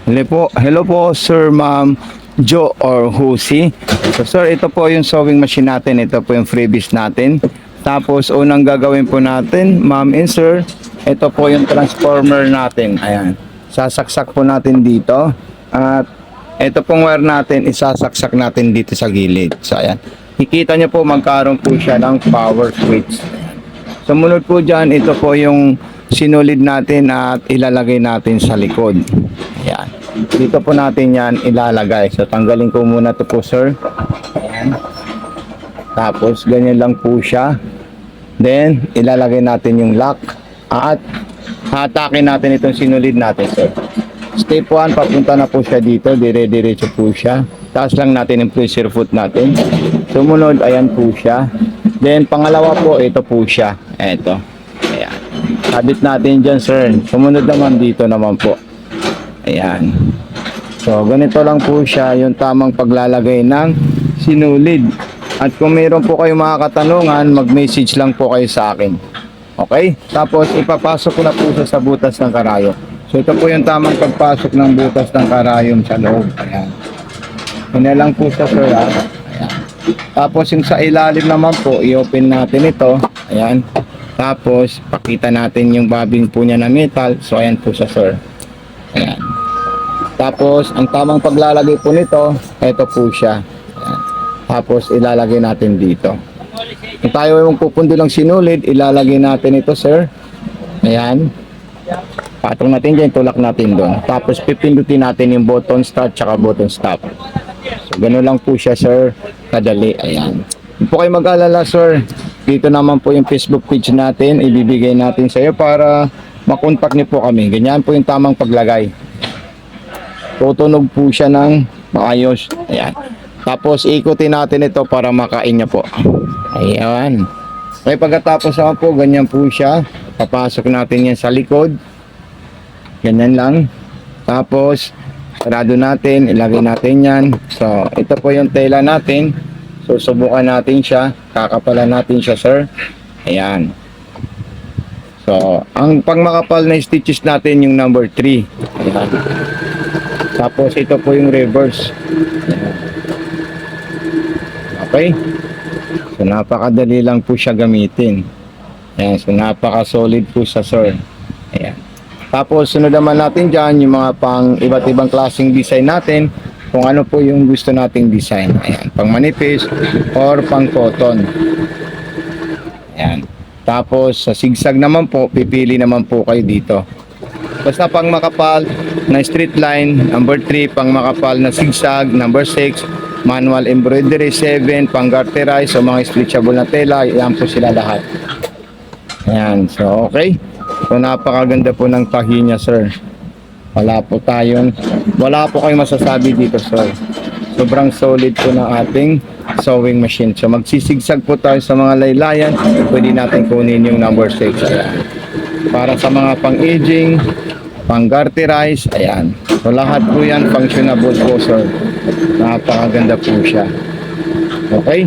Hello po, Sir, Ma'am Joe or Husi. So, sir, ito po yung sewing machine natin. Ito po yung freebies natin. Tapos, unang gagawin po natin, Ma'am and Sir, ito po yung transformer natin. Ayan. Sasaksak po natin dito. At ito pong wire natin, isasaksak natin dito sa gilid. So, ayan. Kikita nyo po, magkaroon po siya ng power switch. Sumunod po dyan, ito po yung sinulid natin at ilalagay natin sa likod. Ayan. Dito po natin yan ilalagay. So, tanggalin ko muna ito po, sir. Ayan. Tapos, ganyan lang po siya. Then, ilalagay natin yung lock. At hatakin natin itong sinulid natin, sir. Step 1, papunta na po siya dito. Dire-diretso po siya. Taas lang natin yung pressure foot natin. Sumunod, ayan po siya. Then, pangalawa po, ito po siya. Ito. Ayan. Kabit natin dyan, sir. Sumunod naman dito naman po. Ayan. So, ganito lang po siya yung tamang paglalagay ng sinulid. At kung mayroon po kayong mga katanungan, mag-message lang po kayo sa akin. Okay? Tapos, ipapasok ko na po siya sa butas ng karayom. So, ito po yung tamang pagpasok ng butas ng karayom sa loob. Ayan. Yan lang po siya, sir. Ayan. Tapos yung sa ilalim naman po, i-open natin ito. Ayan. Tapos, pakita natin yung bobbin po niya na metal. So, ayan po siya, sir. Ayan. Tapos, ang tamang paglalagay po nito, ito po siya. Ayan. Tapos, ilalagay natin dito. Kung tayo yung pupundo ng sinulid, ilalagay natin ito, sir. Ayan. Patong natin dyan, tulak natin doon. Tapos, pipindutin natin yung button start tsaka button stop. So, gano'n lang po siya, sir. Kadali. Ayan. Hindi po kayo mag-alala, sir. Dito naman po yung Facebook page natin. Ibibigay natin sa iyo para makontak niyo po kami. Ganyan po yung tamang paglagay. Tutunog po siya ng maayos. Ayan. Tapos, ikutin natin ito para makain niya po. Ayan. Okay, pagkatapos naman po, ganyan po siya. Papasok natin yan sa likod. Ganyan lang. Tapos, sarado natin, ilagay natin yan. So, ito po yung tela natin. So, subukan natin siya. Kakapalan natin siya, sir. Ayan. So, ang pangmakapal na stitches natin yung number 3. Ayan. Tapos, ito po yung reverse. Ayan. Okay. So, napakadali lang po siya gamitin. Ayan. So, napaka-solid po sa sir. Ayan. Tapos, sunod naman natin dyan yung mga pang iba't ibang klaseng design natin. Kung ano po yung gusto nating design. Ayan. Pang manipis or pang cotton. Ayan. Tapos, sa zigzag naman po, pipili naman po kayo dito. Basta pang makapal na straight line, number 3, pang makapal na zigzag, number 6, manual embroidery, 7, pang garterize, o mga stretchable na tela, yan po sila lahat. Ayan. So, okay. So, napakaganda po ng tahi niya, sir. Wala po kayong masasabi dito, sir. Sobrang solid po ng ating sewing machine. So, magsisigsag po tayo sa mga laylayan. Pwede natin kunin yung number 6. Ayan. Para sa mga pang-aging, pang-garterize, ayan. So, lahat po yan functionable po, sir. Napakaganda po siya. Okay?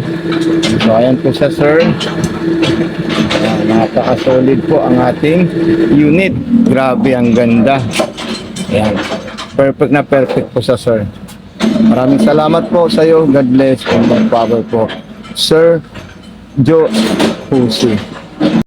So, ayan po siya, sir. Ayan, napaka-solid po ang ating unit. Grabe, ang ganda. Ayan. Perfect na perfect po siya, sir. Maraming salamat po sa iyo. God bless and more power po. Sir Joe Husi.